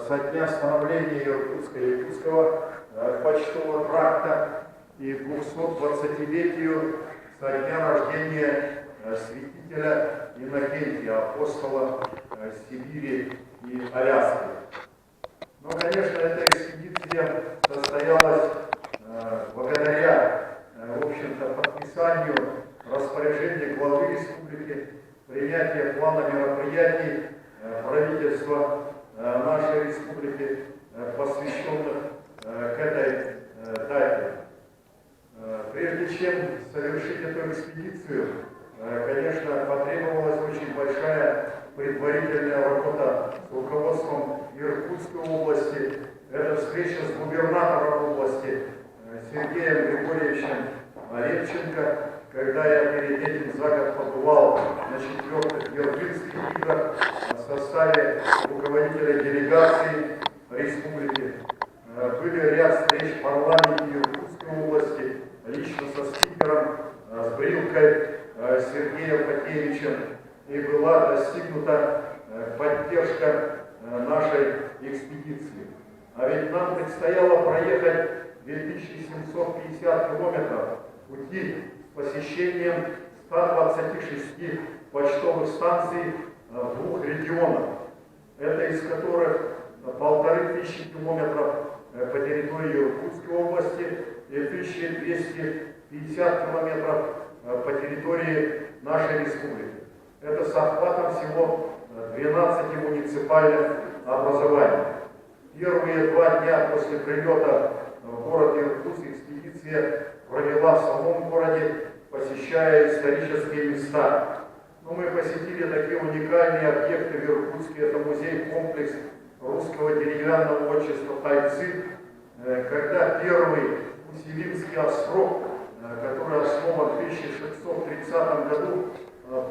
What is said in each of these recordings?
со дня становления Иркутска-Якутского почтового тракта и 220-летию со дня рождения святителя Иннокентия, апостола Сибири и Аляски. Но, конечно, эта экспедиция состоялась благодаря, в общем-то, подписанию распоряжения главы республики, принятия плана мероприятий правительства нашей республики, посвященных к этой дате. Прежде чем совершить эту экспедицию, конечно, потребовалась очень большая предварительная работа с руководством Иркутской области. Это встреча с губернатором области Сергеем Григорьевичем Левченко, когда я перед этим за год побывал на 4-х Иркутских играх в составе руководителя делегации республики. Были ряд встреч в парламенте Иркутской области, лично со спикером, с Брилкой Сергеем Фатеевичем, и была достигнута поддержка нашей экспедиции. А ведь нам предстояло проехать 2750 километров пути с посещением 126 почтовых станций в 2 регионах, это из которых 1500 километров по территории Иркутской области и 1250 километров по территории нашей республики. Это с охватом всего 12 муниципальных образований. Первые 2 дня после прилета в город Иркутск экспедиция провела в самом городе, посещая исторические места. Но мы посетили такие уникальные объекты в Иркутске. Это музей-комплекс русского деревянного отчества Тайци, когда первый Уссилинский острог, который основан в 1630 году,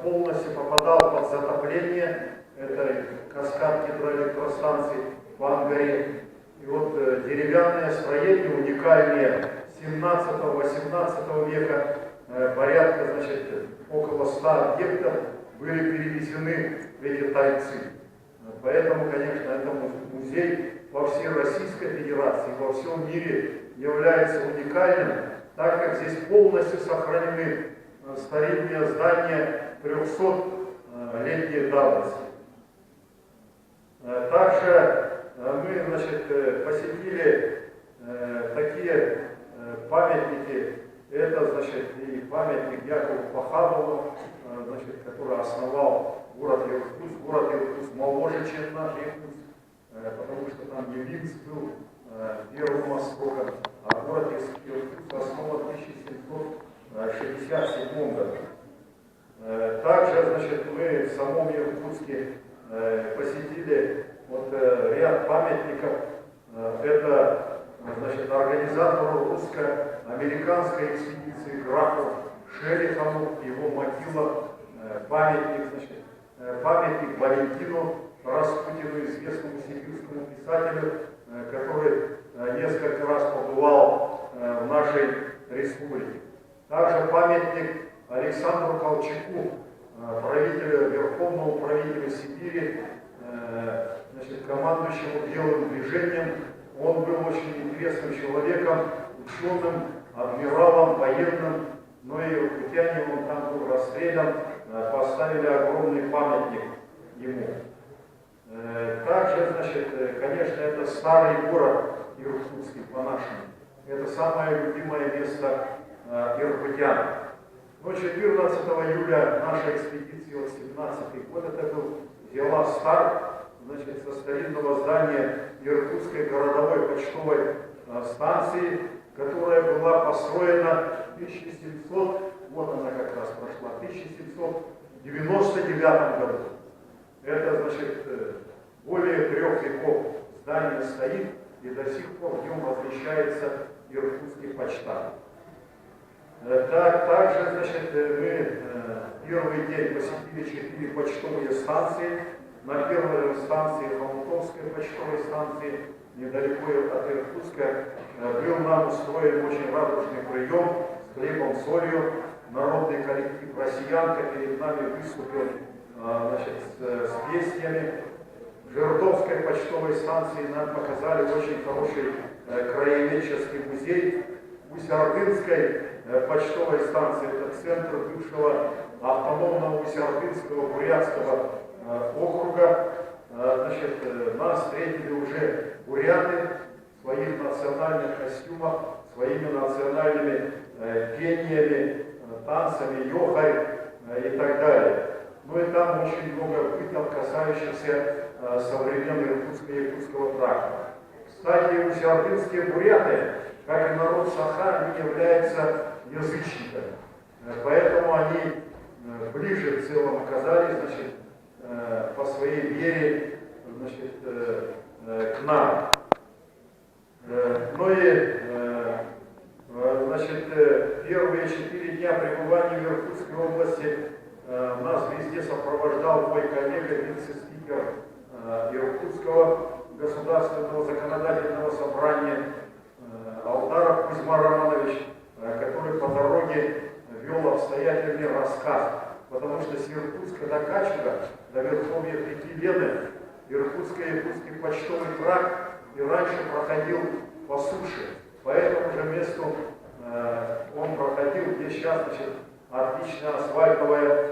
полностью попадал под затопление этой каскад гидроэлектростанции в Ангаре. И вот деревянные строения уникальные 17-18 века, порядка, значит, около 100 объектов были перевезены в эти Тайци. Поэтому, конечно, это музей во всей Российской Федерации, во всем мире является уникальным, так как здесь полностью сохранены старинные здания 300-летней давности. Также мы, значит, посетили такие памятники. Это, значит, и памятник Якову Пахомову, значит, который основал город Иркутск. Город Иркутск моложе, чем наш Иркутск, потому что там Явинск был первым острогом, а город Иркутск основан в 1767 году. Также, значит, мы в самом Иркутске посетили вот ряд памятников. Это, значит, организатору русско-американской экспедиции графу Шерихову, его могила, памятник, значит, памятник Валентину Распутину, известному сибирскому писателю, который несколько раз побывал в нашей республике. Также памятник Александру Колчаку, правителю, верховному правителю Сибири, значит, командующему белым движением. Он был очень интересным человеком, ученым, адмиралом, военным, но и иркутяне, он там был расстрелян, поставили огромный памятник ему. Также, значит, конечно, это старый город Иркутский по-нашему. Это самое любимое место иркутян. Но 14 июля наша экспедиция, вот 17-й год это был, взяла старт, значит, со старинного здания Иркутской городовой почтовой станции, которая была построена в 1700, вот она как раз прошла, в 1799 году. Это, значит, более 3 веков здание стоит, и до сих пор в нем размещается иркутский почтамт. Также, значит, мы первый день посетили 4 почтовые станции. На первой станции, Хомутовской почтовой станции, недалеко от Иркутска, был нам устроен очень радужный прием с хлебом, солью. Народный коллектив «Россиянка» перед нами выступил, значит, с песнями. Жирдовской почтовой станции нам показали очень хороший краеведческий музей. Усть-Ордынской почтовой станции, это центр бывшего автономного Усть-Ордынского бурятского округа. Значит, нас встретили уже буряты в своих национальных костюмах, своими национальными пениями, танцами, йохарь и так далее. Ну и там очень много бытов, касающихся современного Иркутска и Якутского тракта. Кстати, усть-ордынские буряты, как и народ Саха, они являются язычниками. Поэтому они ближе в целом оказались, значит, по своей вере, значит, к нам. Ну и, значит, первые 4 дня пребывания в Иркутской области нас везде сопровождал мой коллега, вице-спикер Иркутского государственного законодательного собрания Алдаров Кузьма Романович, который по дороге вел обстоятельный рассказ, потому что с Иркутска до Качуга, до верховья реки Лены, Иркутско-Якутский почтовый тракт и раньше проходил по суше. По этому же месту он проходил, где сейчас, значит, отличная асфальтовая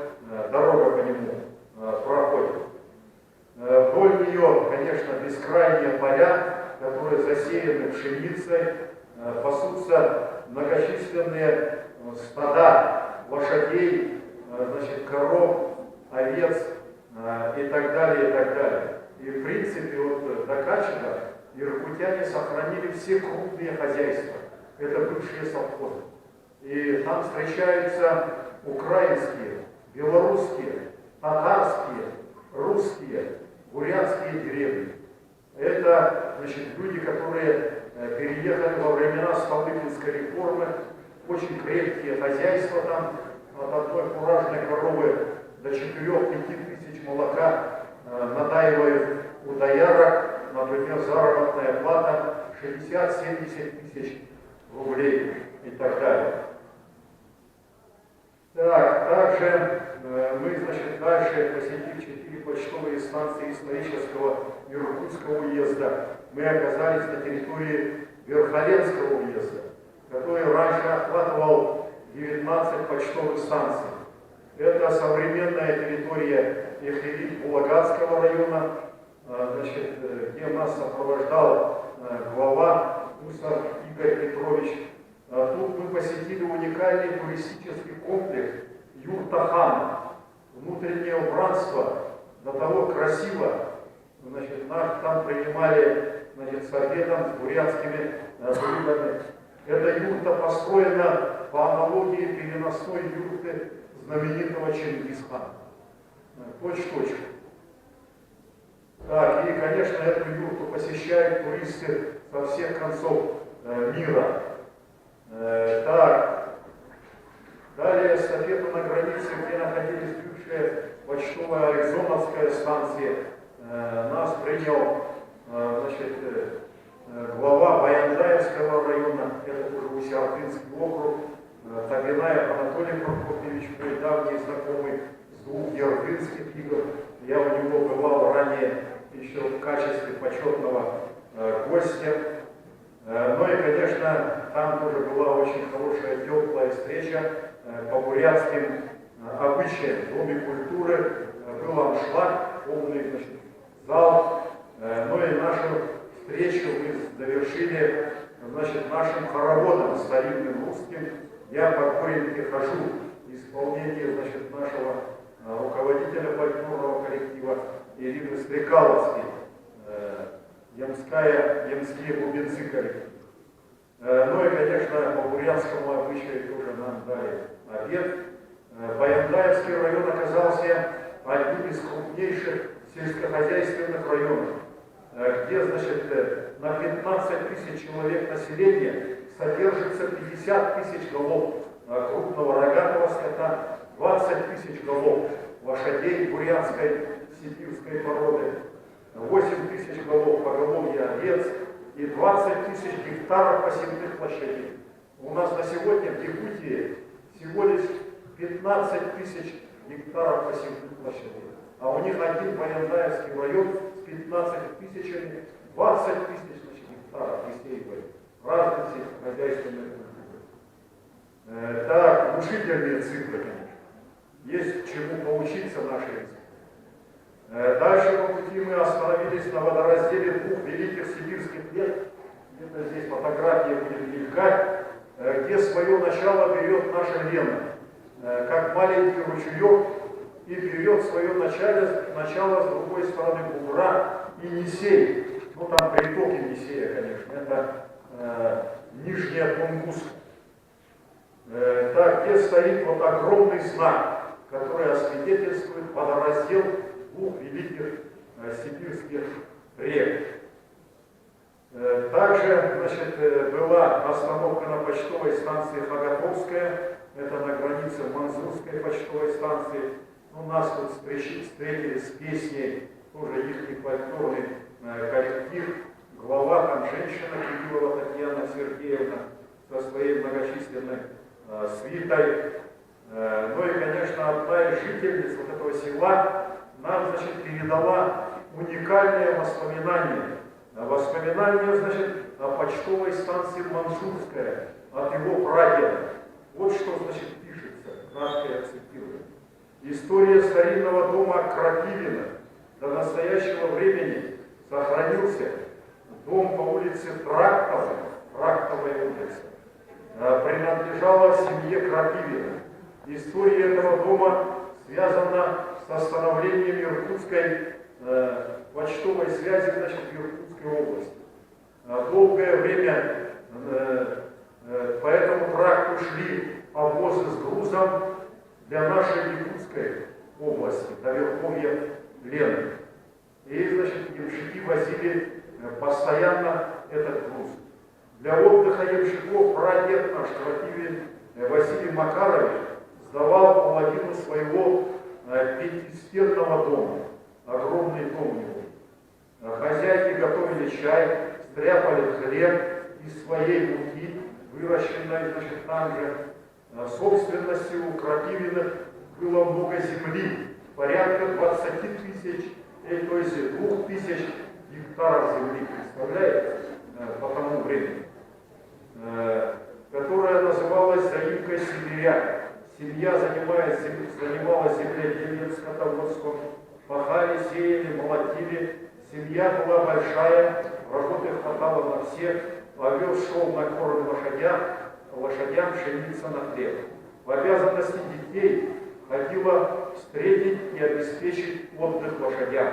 дорога по нему проходит. Вдоль нее, конечно, бескрайние поля, которые засеяны пшеницей, пасутся многочисленные стада лошадей, значит, коров, овец и так далее, и так далее. И в принципе, вот до Качуга иркутяне сохранили все крупные хозяйства. Это бывшие совхозы. И там встречаются украинские, белорусские, татарские, русские, бурятские деревни. Это, значит, люди, которые переехали во времена Столыпинской реформы, очень крепкие хозяйства там, от одной фуражной коровы до 4-5 тысяч молока надаивают у доярок, например, заработная плата 60-70 тысяч рублей и так далее. Так, также мы, значит, дальше, посетив 4 почтовые станции исторического Иркутского уезда, мы оказались на территории Верхоленского уезда, который раньше охватывал 19 почтовых станций. Это современная территория Эхерит-Булагатского района, значит, где нас сопровождал глава Усар Игорь Петрович. Тут мы посетили уникальный туристический комплекс Юрта-хан. Внутреннее убранство до того красиво. Значит, нас там принимали, значит, с обедом, с бурятскими блюдами. Эта юрта построена по аналогии переносной юрты знаменитого Чингисхана. Точь-в-точь. Так, и, конечно, эту юрту посещают туристы со всех концов мира. Так, далее эстафету на границе, где находились бывшая почтовая Аризоновская станция, нас принял, значит, глава Баяндаевского района, это уже Усть-Ордынский округ, Табинаев Анатолий Прокопьевич, мой давний знакомый с 2 Ярдынских игр. Я у него бывал ранее еще в качестве почетного гостя. Ну и, конечно, там тоже была очень хорошая, теплая встреча по бурятским обычаям. В Доме культуры был аншлаг, полный, значит, зал. Ну и нашу встречу мы завершили, значит, нашим хороводом старинным русским «Я по Горенке хожу», исполнение, значит, нашего руководителя фольклорного коллектива Ирины Стрекаловской, ямские бубенцы коллектив. Ну и, конечно, по бурятскому обычаю тоже нам дали обед. Баяндаевский район оказался одним из крупнейших сельскохозяйственных районов, где, значит, на 15 тысяч человек населения содержится 50 тысяч голов крупного рогатого скота, 20 тысяч голов лошадей бурятской, сибирской породы, 8 тысяч голов поголовья овец и 20 тысяч гектаров посевных площадей. У нас на сегодня в Якутии всего лишь 15 тысяч гектаров посевных площадей. А у них один Баяндаевский район с 15 тысячами, 20 тысяч гектаров лесей разных хозяйственных культур. Так, внушительные цифры, конечно. Есть чему поучиться нашей республике. Дальше по пути мы остановились на водоразделе двух великих сибирских рек. Это здесь фотография будет мелькать, где свое начало берет наша Лена, как маленький ручеек, и берет свое начало с другой стороны Бугра и Несей. Ну там притоки Несея, конечно, это Нижняя Тунгуска. Так, где стоит вот огромный знак, который освидетельствует водораздел двух великих сибирских рек. Также, значит, была остановка на почтовой станции Фагатовская, это на границе Манзурской почтовой станции. У нас тут встретили с песней, тоже их фольклорный коллектив, глава там женщина Кириллова Татьяна Сергеевна со своей многочисленной свитой. Ну и, конечно, одна из жительниц вот этого села нам, значит, передала уникальное воспоминание. Воспоминание, значит, о почтовой станции Манжурская от его прадеда. Вот что, значит, пишется, кратко я цитирую. История старинного дома Крапивина до настоящего времени сохранился. Дом по улице Трактовая улица, принадлежала семье Крапивина. История этого дома связана с становлением иркутской почтовой связи, значит, в Иркутской области. Долгое время по этому тракту шли обозы с грузом для нашей Якутской области, до верховья Лены. И, значит, ямщики возили постоянно этот груз. Для отдыха ямщиков прадед наш Крапивин Василий Макарович сдавал половину своего пятистенного дома. Огромный дом у него. Хозяйки готовили чай, стряпали хлеб из своей муки, выращенной, значит, там же. Собственностью у Крапивиных было много земли, порядка 20 тысяч, то есть 2000 гектаров земли, представляете, по тому времени, которая называлась заимкой сибиряк. Семья занималась земледелием, скотоводством, пахали, сеяли, молотили. Семья была большая, работы хватало на всех, овес шел на корм лошадям, пшеница на хлеб. В обязанности детей входило встретить и обеспечить отдых лошадям.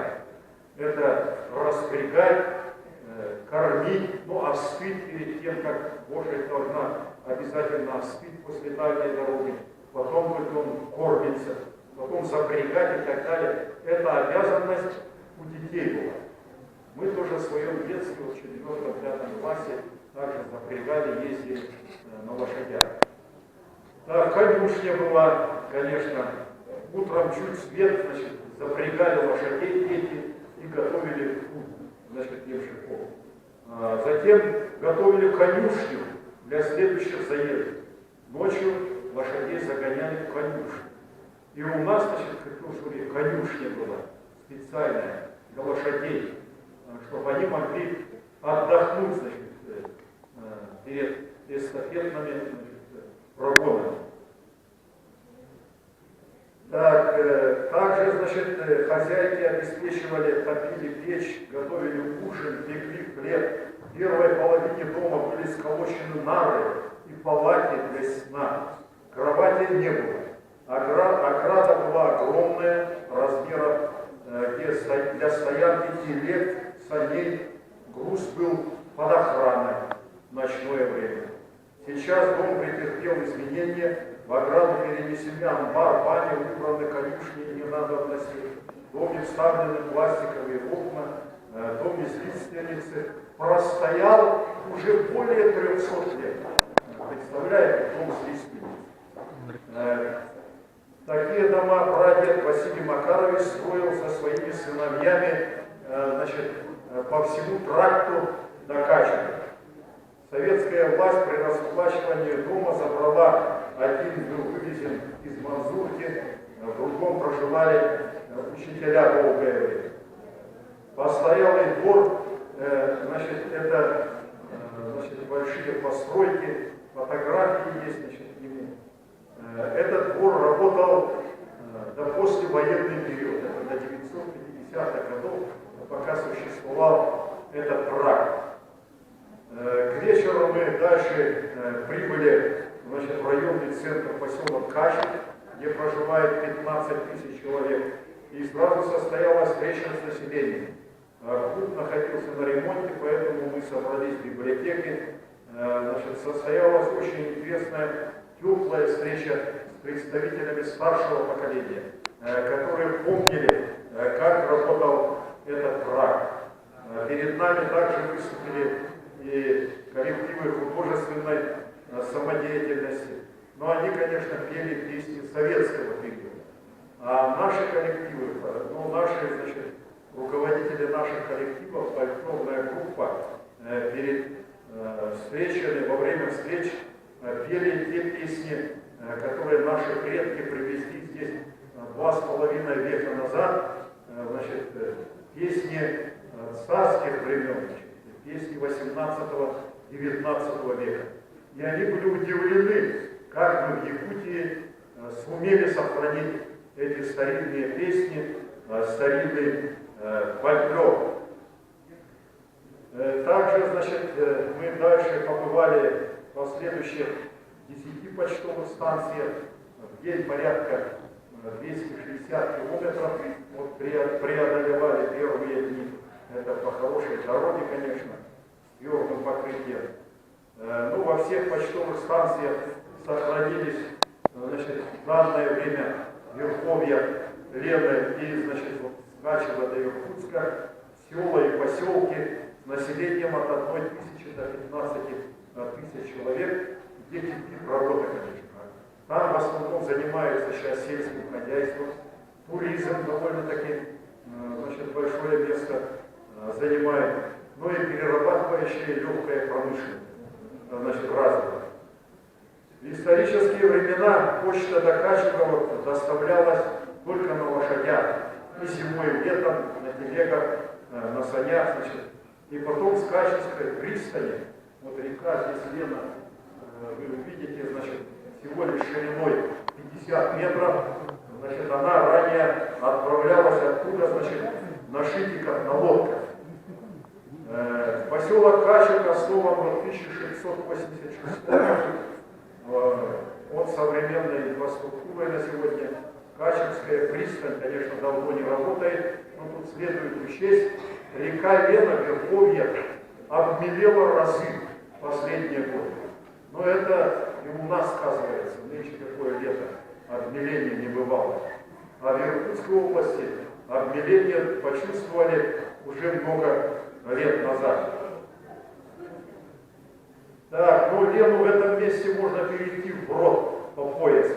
Это распрягать, кормить, ну, остыть перед тем, как лошадь должна обязательно остыть после дальней дороги. Потом только он кормится, потом запрягать и так далее. Это обязанность у детей была. Мы тоже в своем детстве, в 4-5 классе, также запрягали, ездили на лошадях. Да, конюшня была, конечно, утром чуть свет, значит, запрягали лошадей дети и готовили путь, значит, ямщиков. Затем готовили конюшню для следующих заездов. Ночью лошадей загоняли в конюшню. И у нас, значит, как уже конюшня была специальная для лошадей, чтобы они могли отдохнуть, значит, перед эстафетными, значит, прогонами. Так, также, значит, хозяйки обеспечивали, топили печь, готовили ужин, пекли хлеб. В первой половине дома были сколочены нары и палати для сна. Кровати не было. Ограда была огромная, размеров для стоянки телег, саней. Груз был под охраной в ночное время. Сейчас дом претерпел изменения. В ограду перенесены амбар, баня, убраны конюшни и ненадобности. В доме вставлены пластиковые окна. Дом из лиственницы простоял уже более 300 лет. Представляете, дом с лиственницей. Такие дома прадед Василий Макарович строил со своими сыновьями, значит, по всему тракту Накачина. Советская власть при расплачивании дома забрала, один был вывезен из Манзурки, в другом проживали учителя долгое время. Постоялый двор, значит, это значит, большие постройки, фотографии есть, значит, к нему. Этот двор работал до послевоенный период, это до 950-х годов, пока существовал этот тракт. К вечеру мы дальше прибыли, значит, в районный центр поселок Качек, где проживает 15 тысяч человек, и сразу состоялась встреча с населением. Клуб находился на ремонте, поэтому мы собрались в библиотеке. Значит, состоялась очень интересная, теплая встреча с представителями старшего поколения, которые помнили, как работал этот тракт. Перед нами также выступили и коллективы художественной самодеятельности. Но они, конечно, пели песни советского периода. А наши коллективы, ну, наши, значит, руководители наших коллективов, фольклорная группа, перед встречами, во время встреч пели те песни, которые наши предки привезли здесь 2,5 века назад, значит, песни царских времен, песни 18-19 века. И они были удивлены, как мы в Якутии сумели сохранить эти старинные песни, старинный фольклор. Также, значит, мы дальше побывали в следующих 10 почтовых станциях, в день порядка 260 километров вот, преодолевали первые дни. Это по хорошей дороге, конечно, с твердым покрытием. Ну, во всех почтовых станциях сохранились, значит, в данное время верховья Лены и, значит, вот, с Качева до Иркутска, села и поселки с населением от 1 тысячи до 15 тысяч человек, где кипит работа, конечно. Там в основном занимаются сейчас сельским хозяйством, туризм довольно-таки, значит, большое место занимает, но и перерабатывающая легкая промышленность, значит, развита. В исторические времена почта до Качугова доставлялась только на лошадях, и зимой, и летом, на телегах, на санях, значит. И потом с Качевской пристани, вот река здесь Лена, вы увидите, значит, всего лишь шириной 50 метров, значит, она ранее отправлялась оттуда, значит, на шитиках, на лодках. Поселок Качек основан в 1686 году. Он современной инфраструктурой на сегодня. Качевская пристань, конечно, давно не работает, но тут следует учесть, река Лена, верховье, обмелела разы в последние годы. Но это и у нас сказывается, нынче такое лето, обмеления не бывало. А в Иркутской области обмеление почувствовали уже много лет назад. Так, ну Лену в этом месте можно перейти вброд по пояс.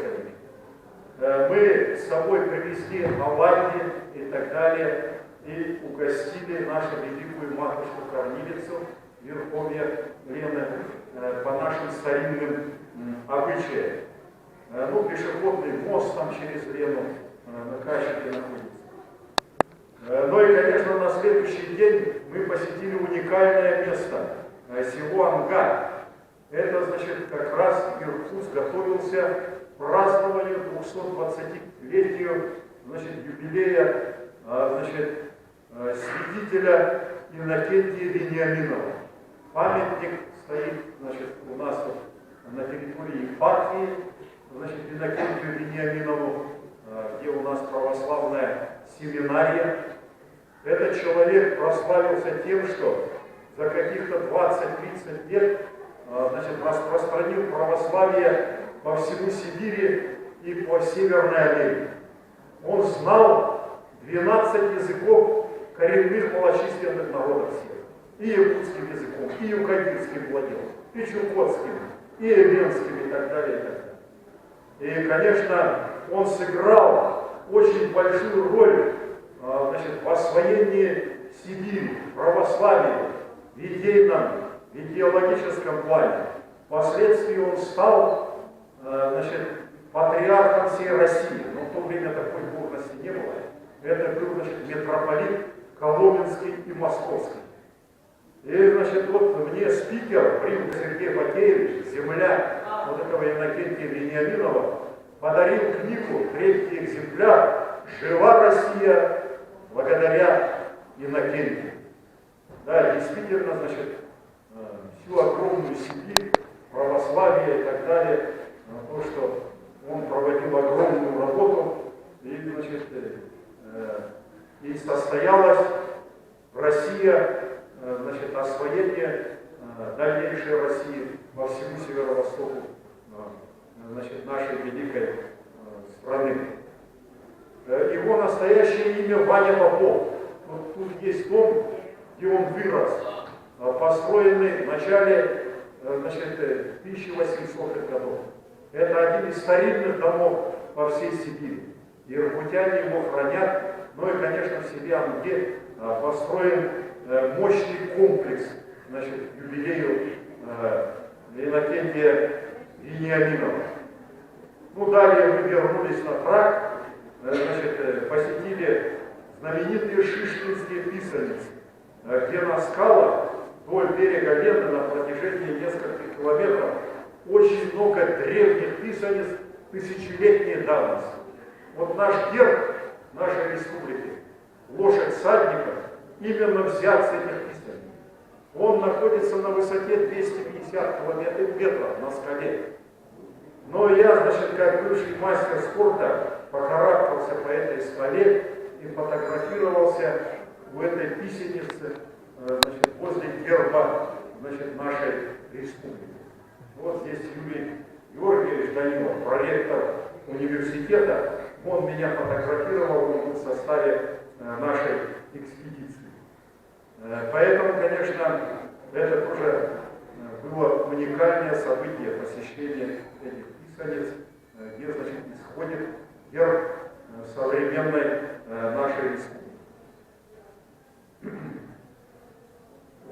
Мы с собой привезли оладьи и так далее, и угостили нашу великую матушку-кормилицу верховья Лены по нашим старинным обычаям. Ну, пешеходный мост там через Лену на Качеге находится. Ну и, конечно, на следующий день мы посетили уникальное место, село Ангар. Это, значит, как раз Иркутск готовился к празднованию 220-летию, значит, юбилея, значит, святителя Иннокентия Вениаминова. Памятник стоит, значит, у нас на территории епархии, значит, Иннокентию Вениаминову, где у нас православная семинария. Этот человек прославился тем, что за каких-то 20-30 лет, значит, распространил православие по всему Сибири и по Северной Америке. Он знал 12 языков коренных малочисленных народов севера. И якутским языком, и юкагирским владел, и чукотским, и эвенским, и так далее, и так далее. И, конечно, он сыграл очень большую роль, значит, в освоении Сибири, православия, в идейном, в идеологическом плане. Впоследствии он стал, значит, патриархом всей России, но в то время такой должности не было. Это был, значит, митрополит Коломенский и Московский. И, значит, вот мне спикер, Брин Сергей Фатеевич, земляк вот этого Иннокентия Вениаминова, подарил книгу, третий экземпляр «Жива Россия благодаря Иннокентию». Да, действительно, значит, всю огромную Сибирь, православие и так далее, то, что он проводил огромную работу, и, значит, и состоялась Россия, значит, освоение дальнейшей России по всему северо-востоку, значит, нашей великой страны. Его настоящее имя Ваня Попов. Вот тут есть дом, где он вырос, построенный в начале, значит, 1800-х годов. Это один из старинных домов по всей Сибири. И иркутяне его хранят, ну и, конечно, в Сибианге построен мощный комплекс, значит, к юбилею Иннокентия Вениаминова. Ну, далее мы вернулись на тракт, значит, посетили знаменитые Шишкинские писаницы, где на скалах вдоль берега Лены на протяжении нескольких километров очень много древних писаниц тысячелетней давности. Вот наш герб нашей республики, лошадь всадника, именно взят с этих писаниц. Он находится на высоте 250 метров на скале. Но я, значит, как бывший мастер спорта, покарабкался по этой скале и фотографировался в этой писанице, значит, возле герба, значит, нашей республики. Вот здесь Юрий Георгиевич Данилов, проректор университета, он меня фотографировал в составе нашей экспедиции. Поэтому, конечно, это тоже было уникальное событие посещения этих писаниц, где, значит, исходит герб современной нашей республики.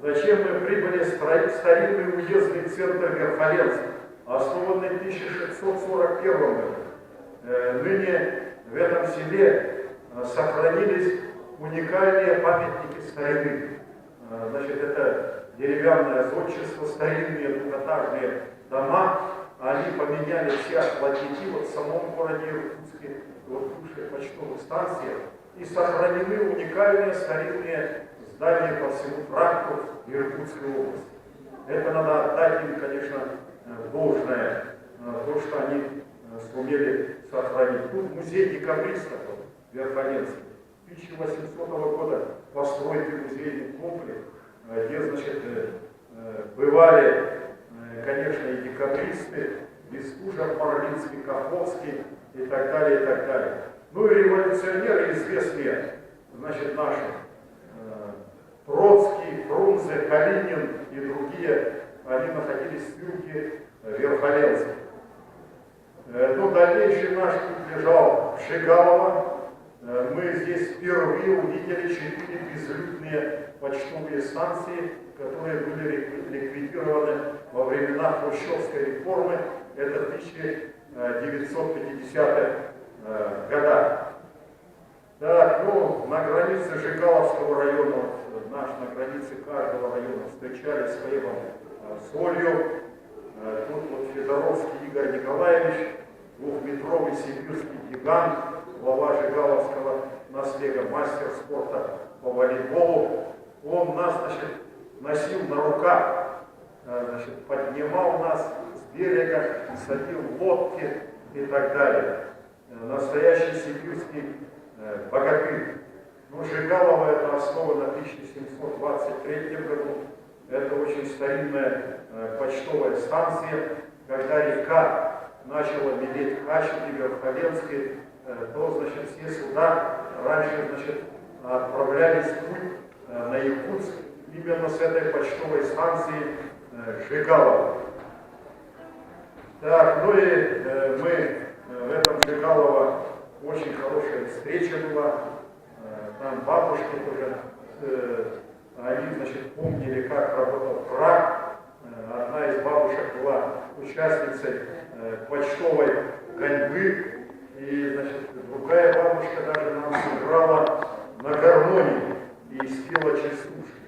Зачем мы прибыли в старинный уездный центр Верховенска, основанный в 1641 году? Ныне в этом селе сохранились уникальные памятники старины. Значит, это деревянное зодчество, старинные двухэтажные дома. Они поменяли все платники вот в самом городе Иркутске, вот бывшей почтовых станциях, и сохранены уникальные старинные здания по всему тракту Иркутской области. Это надо отдать им, конечно, должное, то, что они сумели сохранить. Тут музей декабристов в Верховенске. 1800 года постройки музейный комплекс, где, значит, бывали, конечно, и декабристы, Бестужев, Марлинский, Каховский и так далее, и так далее. Ну и революционеры известные, значит, наши, Троцкий, Фрунзе, Калинин и другие, они находились в ссылке Верховенска. Ну, дальнейший наш путь лежал в Шигалово. Мы здесь впервые увидели 4 безлюдные почтовые станции, которые были ликвидированы во времена Хрущевской реформы, это 1950-х годах. Так, ну, на границе Жигаловского района, на границе каждого района встречались с хлебом, солью. Тут вот Федоровский Игорь Николаевич, двухметровый сибирский гигант, глава Жигаловского наследия, мастер спорта по волейболу. Он нас, значит, носил на руках, значит, поднимал нас с берега, садил в лодки и так далее. Настоящий сибирский богатырь. Ну, Жигалово это основано в 1723 году. Это очень старинная почтовая станция. Когда река начала медеть Хачки, Верховенской, то, значит, все суда раньше, значит, отправлялись в путь на Якутск именно с этой почтовой станции Жигалово. Так, ну и мы в этом Жигалово, очень хорошая встреча была. Там бабушки тоже, они, значит, помнили, как работал трак. Одна из бабушек была участницей почтовой гоньбы. И, значит, другая бабушка даже нам сыграла на гармонии. и спела частушки.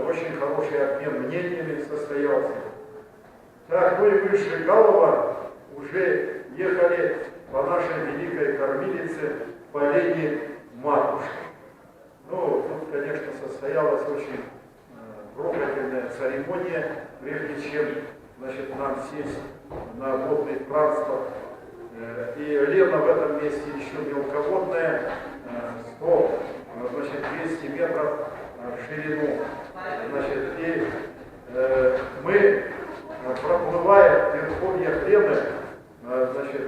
Очень хороший обмен мнениями состоялся. Так, ну и мы с Жигалова уже ехали по нашей великой кормилице Полене Матушке. Ну, тут, конечно, состоялась очень трогательная церемония, прежде чем, значит, нам сесть на водный транспорт. И Лена в этом месте еще мелководная, 200 метров в ширину. Значит, и мы, проплывая в верховьях Лены, значит,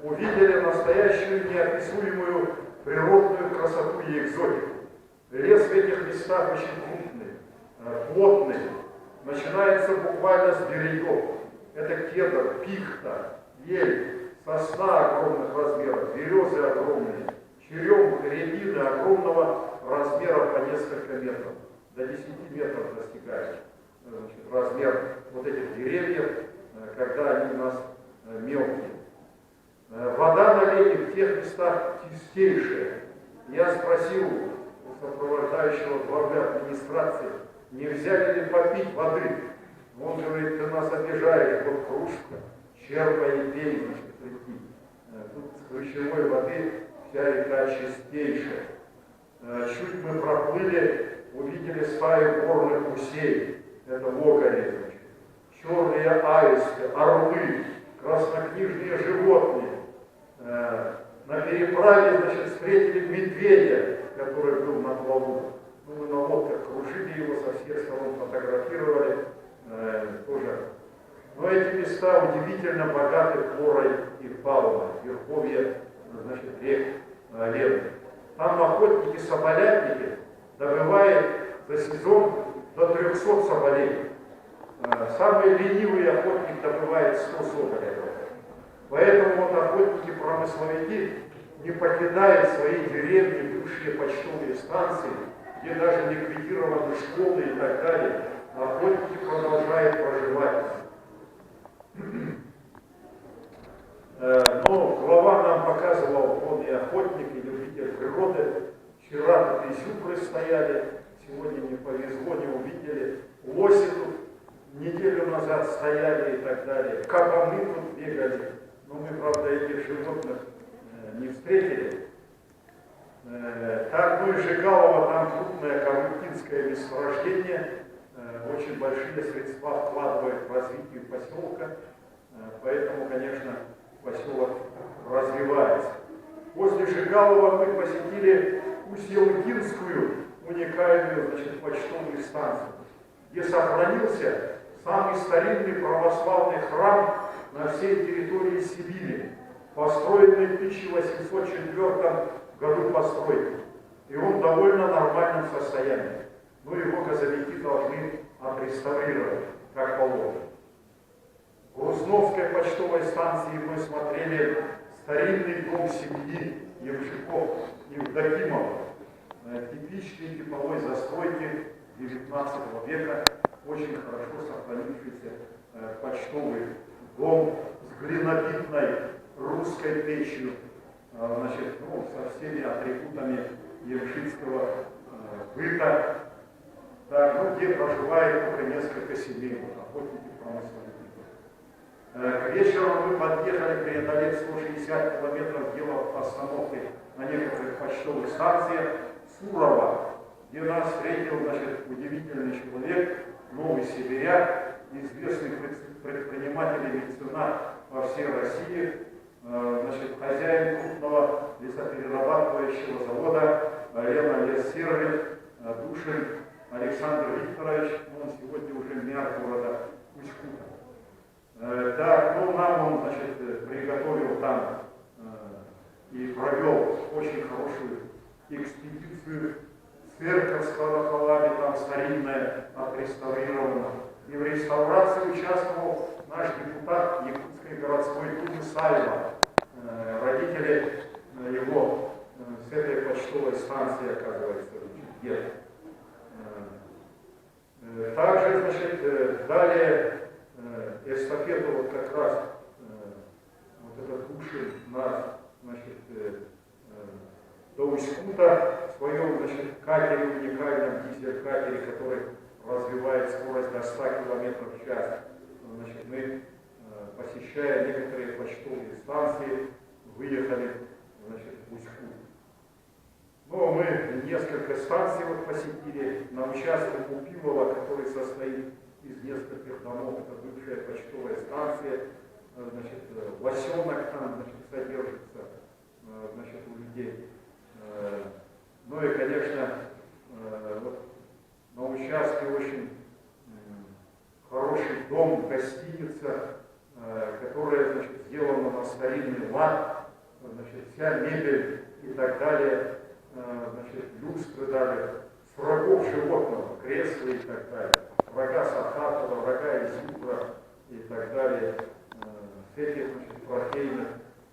увидели настоящую неописуемую природную красоту и экзотику. Лес в этих местах очень крупный, плотный, начинается буквально с берегов. Это кедр, пихта, ель, сосна огромных размеров, березы огромные, черемуха, рябины огромного размера по несколько метров, до 10 метров достигает, значит, размер вот этих деревьев, когда они у нас мелкие. Вода на Лене в тех местах чистейшая. Я спросил у сопровождающего главы администрации, нельзя ли попить воды. Он говорит, ты нас обижаешь, вот кружка, черпай и пей, значит, реки. Тут с ключевой воды вся река чистейшая. Чуть мы проплыли, увидели стаю горных гусей, это локари, черные аисты, орлы, краснокнижные животные. На переправе, значит, встретили медведя, который был на плаву. Ну, мы на лодках кружили его, со всех сторон фотографировали тоже. Но эти места удивительно богаты флорой и фауной, верховья, значит, рек Лены. Там охотники-соболятники добывают за сезон до 300 соболей. Самый ленивый охотник добывает 100 соболей. Поэтому вот охотники-промысловики не покидают свои деревни, бывшие почтовые станции, где даже ликвидированы школы и так далее. Охотники продолжают проживать. Но глава нам показывал, он и охотник, и любитель природы. Вчера тут и зюбры стояли, сегодня не повезло, не увидели. Лоси тут неделю назад стояли и так далее. Кабаны тут бегали. Но мы, правда, этих животных не встретили. Так, ну и Жигалово, там крупное Кавыкинское месторождение. Очень большие средства вкладывает в развитие поселка. Поэтому, конечно, поселок развивается. После Жигалова мы посетили Усть-Ялтинскую уникальную, значит, почтовую станцию, где сохранился самый старинный православный храм на всей территории Сибири, построенный в 1804 году постройки. И он в довольно нормальном состоянии. Но его газовики должны отреставрировать, как положено. В Грузновской почтовой станции мы смотрели старинный дом семьи Евжиков и Евдокимова, типичной типовой застройки XIX века, очень хорошо сохранившийся почтовый дом с глинобитной русской печью, значит, ну, со всеми атрибутами евшитского быта, да, ну, где проживает только несколько семей, охотники-промысловики. К вечеру мы подъехали, преодолев 160 километров, делав остановки на некоторых почтовых станциях Сурово, где нас встретил, значит, удивительный человек, новый сибиряк, известный предприниматель и меценат по всей России, значит, хозяин крупного лесоперерабатывающего завода Лена Лессервис Душин Александр Викторович, он сегодня уже мэр города Усть-Кута. Так, ну, нам он, значит, приготовил там и провел очень хорошую экспедицию. Церковь с колоколами там старинная, отреставрирована. И в реставрации участвовал наш депутат Якутской городской думы Сальва. Родители его с этой почтовой станции, оказывается, дед. Также, значит, далее эстафету вот как раз вот этот Душин нас, значит, до Усть-Кута в своем, значит, катере, уникальном дизель-катере, который развивает скорость до 100 км в час. Значит, мы, посещая некоторые почтовые станции, выехали, значит, в Усть-Кут. Но мы несколько станций вот посетили на участке Купилова, который состоит из нескольких домов. Это бывшая почтовая станция. Значит, лосенок там, значит, содержится, значит, у людей. Ну и, конечно, вот на участке очень хороший дом, гостиница, которая, значит, сделана на старинный лад, значит, вся мебель и так далее, значит, люстры дали, с врагов животного, кресла и так далее, врага Сахатова, врага Изюбра и так далее. С этих, значит, трофейных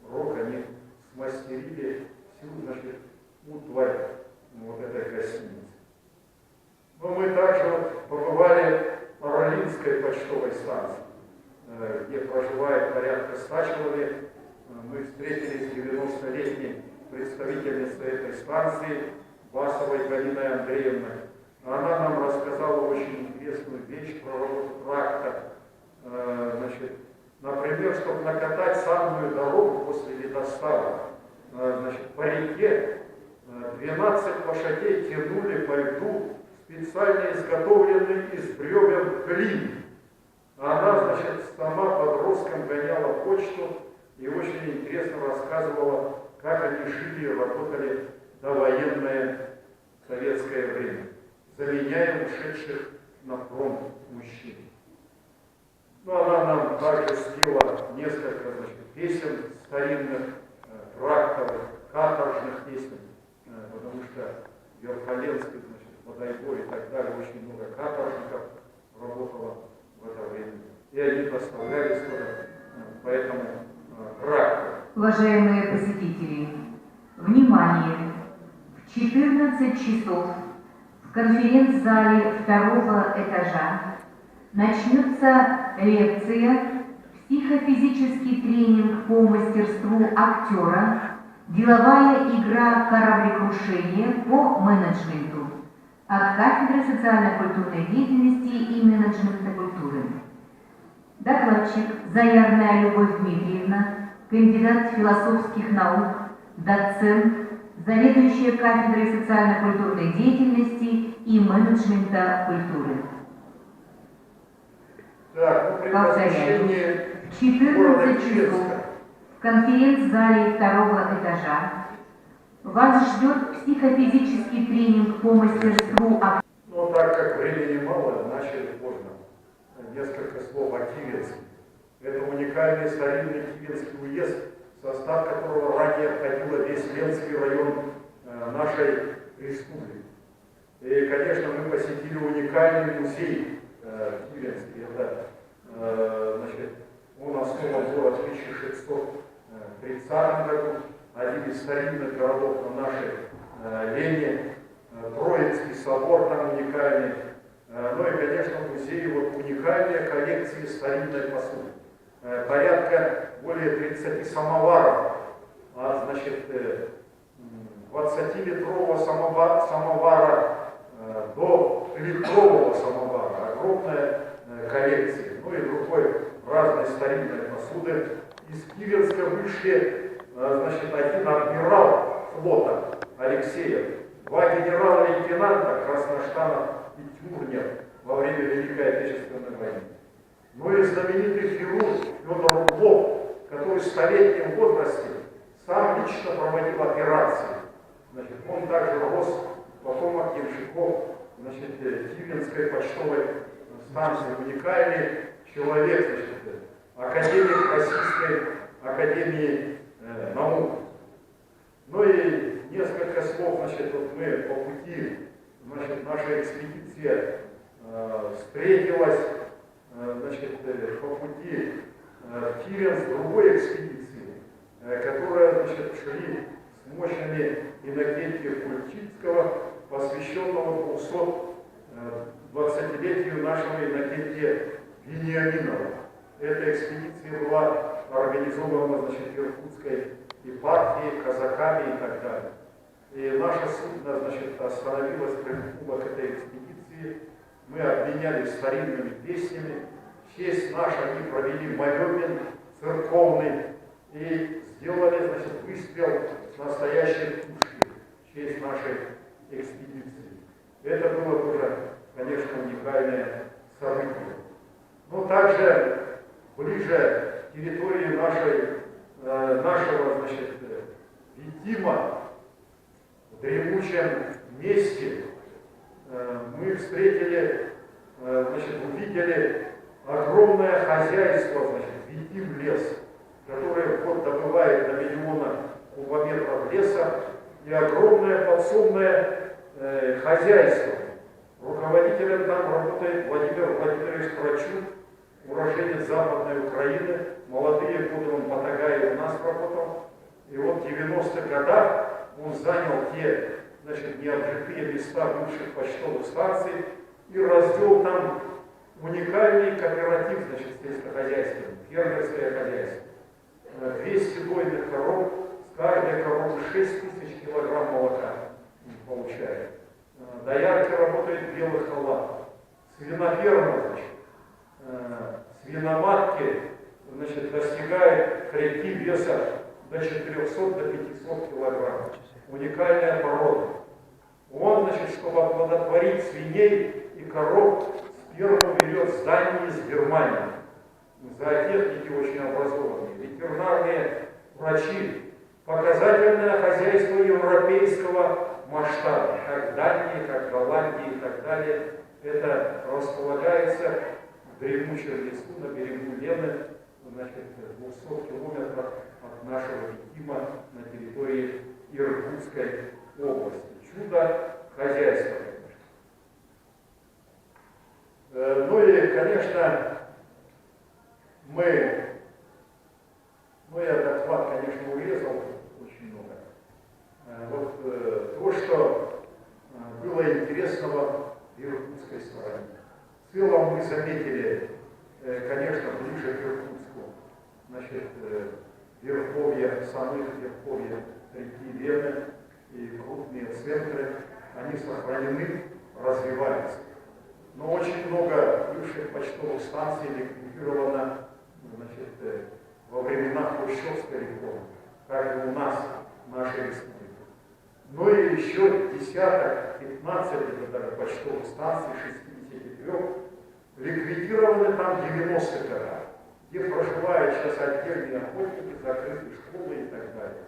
рог они смастерили всю, значит, утварь вот этой гостиницы. Но мы также вот побывали в Орлинской почтовой станции, где проживает порядка 100 человек. Мы встретились с 90-летней представительницей этой станции, Басовой Галиной Андреевной. Она нам рассказала очень интересную вещь про работу тракта. Значит, например, чтобы накатать самую дорогу после ледостава, значит, по реке 12 лошадей тянули по льду специально изготовленный из бревен клин. Она, значит, сама подростком гоняла почту и очень интересно рассказывала, как они жили и работали довоенное советское время, заменяя ушедших на фронт мужчин. Ну, она нам также спела несколько, значит, песен старинных, тракторных, каторжных песен, потому что Верхоленский, значит, Водойбой и так далее, очень много каторжников работало в это время. И они поставлялись тоже по этому трактору. Уважаемые посетители, внимание! В 14 часов в конференц-зале второго этажа начнется лекция «Психофизический тренинг по мастерству актера. Деловая игра кораблекрушения по менеджменту» от кафедры социально-культурной деятельности и менеджмента культуры. Докладчик Заярная Любовь Дмитриевна, кандидат философских наук, доцент, заведующая кафедрой социально-культурной деятельности и менеджмента культуры. Так, ну, Повторяю, в 14 часов в конференц-зале второго этажа вас ждет психофизический тренинг по мастерству. Ну, так как времени мало, начали поздно. Несколько слов о Кивенске. Это уникальный старинный Кивенский уезд, в состав которого ранее входил весь Ленский район нашей республики. И, конечно, мы посетили уникальный музей Кивенский. Это, значит, он основан был в 1630 году, один из старинных городов на нашей Лене. Троицкий собор там уникальный. Ну и, конечно, в музее вот уникальные коллекции старинной посуды. Порядка более 30 самоваров, от, значит, 20-литрового самовара до литрового самовара. Огромная коллекция. Ну и другой разной старинной посуды. Из Кивенска вышли, значит, один адмирал флота Алексеев, два генерала-лейтенанта Красноштанов и Тюрнев во время Великой Отечественной войны. Ну и знаменитый хирург Федор Рублов, который в 100-летнем возрасте сам лично проводил операции. Значит, он также рос потомок Ямщиков, значит, Кивенской почтовой станции. Уникальный человек, значит, академик Российской академии наук. Ну и несколько слов, значит, вот мы по пути, значит, наша экспедиция встретилась, значит, по пути в Кивенск с другой экспедицией, которая, значит, шли с мощами Иннокентия Кульчицкого, посвященного 220-летию нашего Иннокентия Вениаминова. Эта экспедиция была организована, значит, Иркутской епархией, казаками и так далее. И наше судно, значит, остановилось при входах этой экспедиции. Мы обменялись старинными песнями. В честь нашу они провели молебен церковный и сделали, значит, выстрел с настоящей пушки в честь нашей экспедиции. Это было тоже, конечно, уникальное событие. Но также ближе к территории нашего, значит, Витима, в дремучем месте, мы встретили, значит, увидели огромное хозяйство, значит, Витим лес, которое вот добывает до 1 миллиона кубометров леса, и огромное подсобное хозяйство. Руководителем там работает Владимир Владимирович Прочук, уроженец Западной Украины. Молодые годы он по Тагаеву у нас работал. И вот в 90-х годах он занял те, значит, необжитые места бывших почтовых станций и развел там уникальный кооператив, значит, сельскохозяйственный, фермерское хозяйство. 200 дойных коров, с каждой коровы 6 тысяч килограмм молока получает. Доярки работают в белых халатах. Свиноферма, значит, свиноматки, значит, достигает хряки веса до 400 до 500 килограмм. Уникальная порода. Он, значит, чтобы оплодотворить свиней и коров, сперму берет с Дании, из Германии. Зоотехники очень образованные, ветеринарные врачи. Показательное хозяйство европейского масштаба, как в Дании, как в Голландии и так далее. Это располагается в дремучем лесу на берегу Лены, значит, 200 километров от нашего Витима на территории Иркутской области. Чудо хозяйства. Ну и, конечно, я доклад, конечно, урезал очень много. Вот то, что было интересного в иркутской стороне. В целом мы заметили, конечно, ближе к Иркутску, значит, верховья, самых верховья реки Лены и крупные центры, они сохранены, развиваются. Но очень много бывших почтовых станций ликвидировано, значит, во времена Хрущевской реформы, как и у нас, в нашей республике. Ну и еще десяток, 15 это даже почтовых станций, 63, ликвидированы там 90-х годах, где проживают сейчас отдельные охотники, закрытые школы и так далее.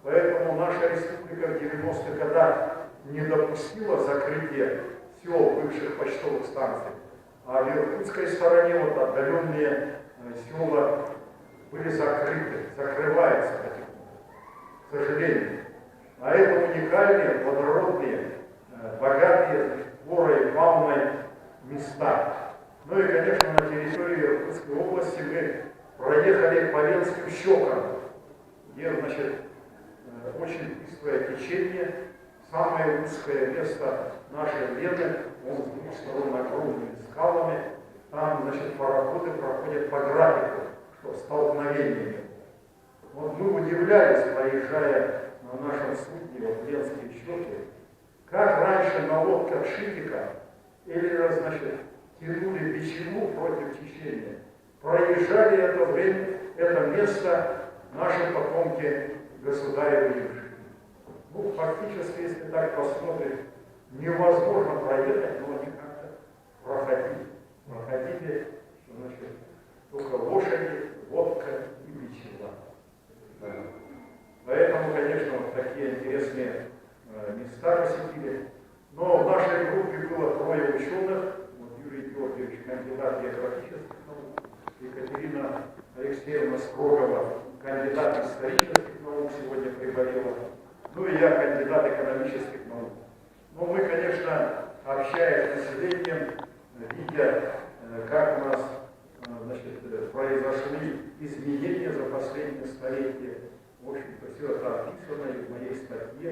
Поэтому наша республика в 90-х годах не допустила закрытия сел бывших почтовых станций. А в иркутской стороне вот отдаленные села были закрыты, закрываются потихоньку, к сожалению. А это уникальные, плодородные, богатые флорой и фауной места. Ну и, конечно, на территории Иркутской области мы проехали по Венским щекам, где, значит, очень быстрое течение, самое узкое место нашей Лены, он с двух сторон огромными скалами, там, значит, пароходы проходят по графику, чтобы столкновения не было. Вот мы удивлялись, проезжая на нашем судне, вот Ленские щеки, как раньше на лодках Шитика или, значит, тянули бичеву против течения, проезжали это время, это место наши потомки государевы Южи. Ну, фактически, если так посмотреть, невозможно проехать, но они как-то проходили. Проходили, значит, только лошади, лодка и бичева. Да. Поэтому, конечно, вот такие интересные места посетили. Но в нашей группе было 3 ученых. Вот Юрий Георгиевич, кандидат географических наук, Екатерина Алексеевна Скрогова, кандидат исторических наук, сегодня приболела. Ну и я, кандидат экономических наук. Но мы, конечно, общаясь с населением, видя, как у нас, значит, произошли изменения за последние столетия, в общем-то, все это описано и в моей статье.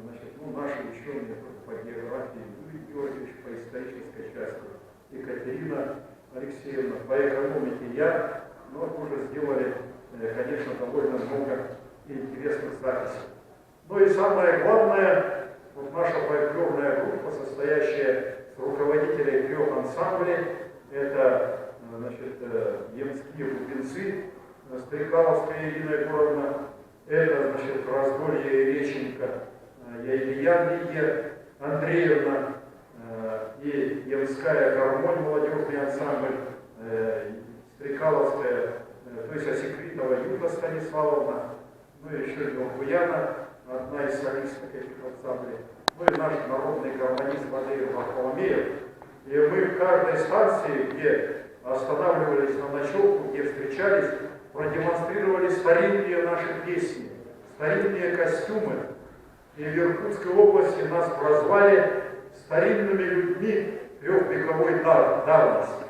Значит, ну, наши ученые по географии, Юрий Георгиевич по исторической части, Екатерина Алексеевна по экономике, я, но тоже сделали, конечно, довольно много интересных записей. Ну и самое главное, вот наша фольклорная группа, состоящая с руководителей 3 ансамблей, это, значит, ямские бубенцы, Стрекаловская Ирина Егоровна, это, значит, Раздолье и Реченко, Илья Лидия Андреевна и Ямская гармонь, молодежный ансамбль, Стрекаловская, то есть Осекритова Юлия Станиславовна, ну и еще Белкуяна, одна из солисток этих ансамблей, ну и наш народный гармонист Владимир Варфоломеев. И мы в каждой станции, где останавливались на ночевку, где встречались, продемонстрировали старинные наши песни, старинные костюмы. И в Иркутской области нас прозвали старинными людьми трехвековой давности.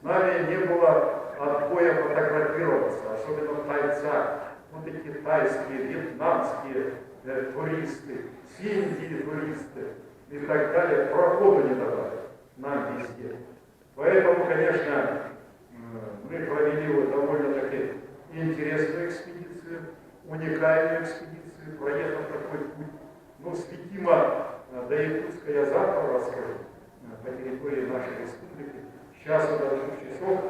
С нами не было отбоя фотографироваться, особенно в тайцах. Вот и китайские, вьетнамские туристы, с Индии туристы и так далее. Проходу не давали нам везде. Поэтому, конечно, мы провели вот довольно-таки интересную экспедицию, уникальную экспедицию, проехав такой путь. Ну, с Витима до Якутска я завтра расскажу по территории нашей республики. Сейчас до 2 часов,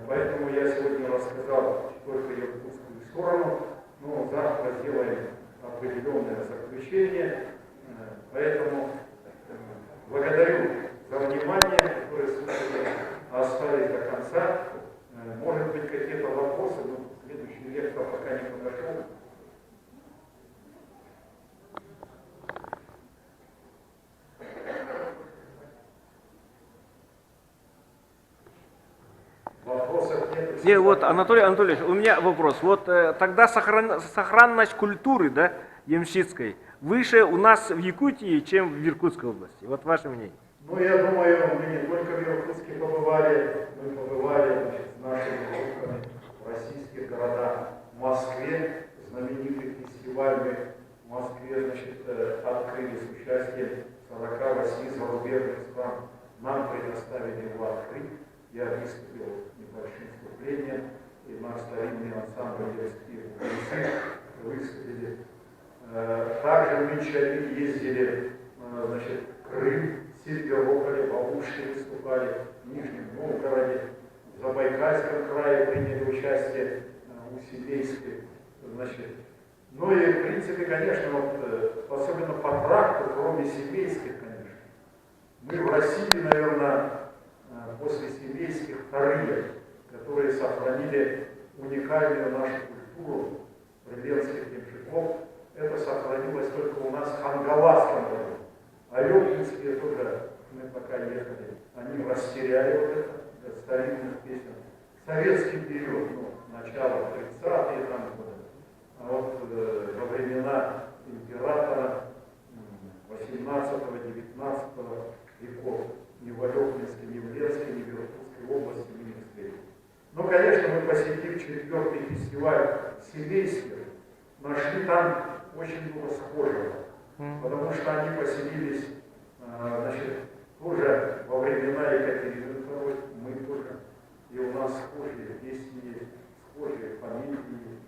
поэтому я сегодня рассказал только якутскую сторону, но завтра сделаем определенное заключение. Поэтому благодарю за внимание, которое слушали, остались до конца. Может быть, какие-то вопросы, но следующий лектор пока не подошел. Вопросов нет. Не, вот, Анатолий Анатольевич, у меня вопрос. Вот тогда сохранность культуры, да, ямщицкой выше у нас в Якутии, чем в Иркутской области. Вот ваше мнение. Ну, я думаю, мы не только в Иркутске побывали, мы побывали, значит, с нашими группами в российских городах. В Москве знаменитый фестиваль мы в Москве, значит, открыли с участием 48 зарубежных стран. Нам предоставили его открыть. Я выступил небольшим выступлением, и наш старинный ансамбль «Ямские бубенцы» выступили. Также в Минчали ездили, значит, Крым, Симферополе, Бабушки выступали, в Нижнем Новгороде, в Забайкальском крае приняли участие у Сибейской, значит. Ну и, в принципе, конечно, вот, особенно по тракту, кроме Сибейских, конечно, мы в России, наверное, после Сибейских вторые, которые сохранили уникальную нашу культуру бревенских ямщиков. Это сохранилось только у нас в Хангаласском районе. А Ёлкинские тоже, мы пока ехали, они растеряли вот это, старинных песен. Советский период, ну, начало 30-е там годы, а вот во времена императора 18-19 веков ни в Алёкинске, ни в Ленске, ни в Иркутской области мы не встретили. Ну, конечно, мы, посетив 4-й фестиваль Сибейских, нашли там очень много схожего, потому что они поселились, значит, тоже во времена Екатерины II, мы тоже, и у нас схожие песни есть, схожие фамилии есть.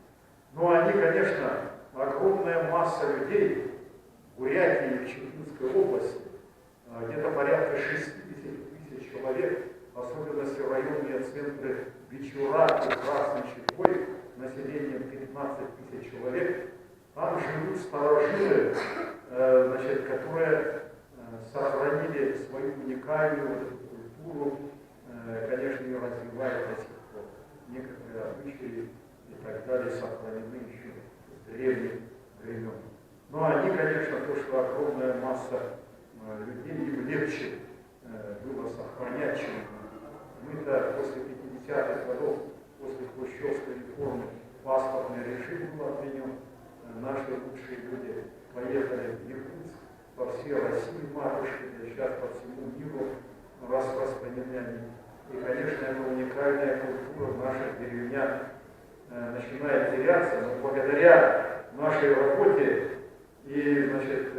Но они, конечно, огромная масса людей в Бурятии и в Челябинской области, где-то порядка 60 тысяч человек, особенности в районе центра Бичура и Красной Чекой, населением 15 тысяч человек, там живут старожилы, значит, которые сохранили свою уникальную вот эту культуру, конечно, ее развивают до сих пор. Некоторые обычаи и так далее сохранены еще с древних времен. Но они, конечно, то, что огромная масса людей, им легче было сохранять, чем мы-то после 50-х годов, после Хрущевской реформы, паспортный режим был отменен. Наши лучшие люди поехали в Иркутск, по всей России матушки, сейчас по всему миру распространены они. И, конечно, эта уникальная культура в наших деревнях начинает теряться, но благодаря нашей работе и, значит,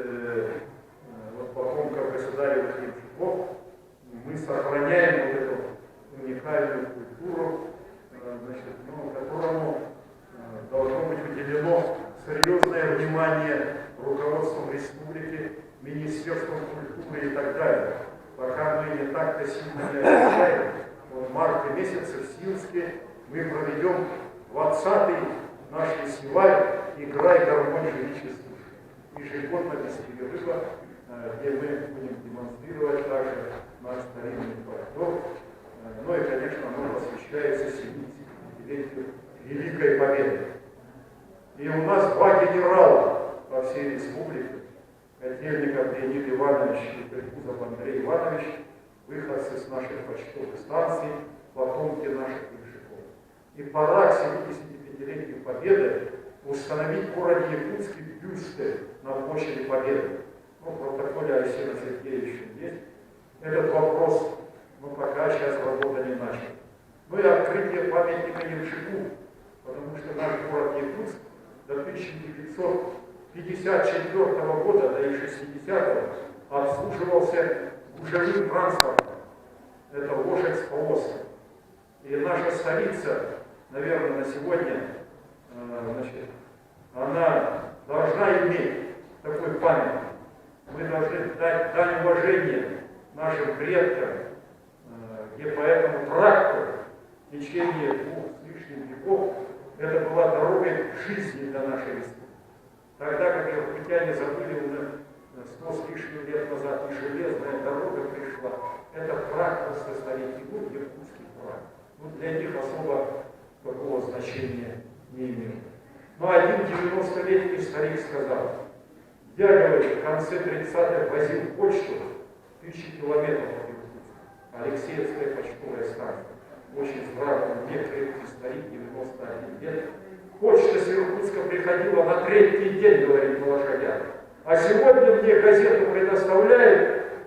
вот потомков государевых ямщиков мы сохраняем вот эту уникальную культуру, значит, ну, которому должно быть уделено серьезное внимание руководством республики, Министерством культуры и так далее. Пока мы не так-то сильно не ожидаем, вот в марте месяце в Синске мы проведем 20-й наш фестиваль «Играй, гармонь, живи чувствуй». Ежегодно без перерыва, где мы будем демонстрировать также наш старинный фольклор. Ну и, конечно, оно посвящается 70-летию Великой Победы. И у нас два генерала по всей республике. Котельников Леонид Иванович и Прикузов Андрей Иванович, выходцы с наших почтовых станций, потомки наших бывших. И пора к 75-летию Победы установить в городе Якутске бюсты на площади Победы. Ну, в протоколе Арсена Сергеевича есть этот вопрос, но пока сейчас работа не начата. Ну и открытие памятника Ямщику, потому что наш город Якутск до 1954 года, до 60-го, обслуживался гужевым транспортом. Это лошадь с повозкой. И наша столица, наверное, на сегодня, значит, она должна иметь такой памятник. Мы должны дать дань уважения нашим предкам, где по этому тракту в течение 2 с лишним веков это была дорогой жизни для нашей республики. Тогда, как иркутяне забыли уже 100 с лишним лет назад, и железная дорога пришла, этот тракт просто старики, ну, якутский тракт. Ну, для них особо такого значения не имеет. Но один 90-летний старик сказал: я, говорит, в конце 30-х возил почту 1000 километров от Иркутска. Алексеевская почтовая станция. Очень здравый, мне крепкий старик, 91 лет. Почта с Иркутска приходила на 3-й день, говорит, на лошадях. А сегодня мне газету предоставляют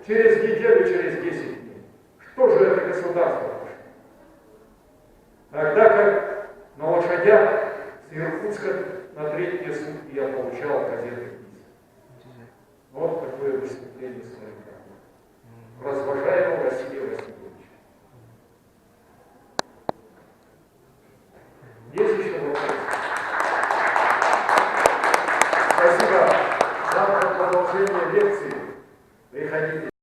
через неделю, через 10 дней. Что же это государство? Тогда как на лошадях с Иркутска на 3-е сутки я получал газеты. Вот такое выступление старика. Разважаемого Василия Васильевича. Есть еще вопросы? Спасибо. Завтра продолжение лекции. Приходите.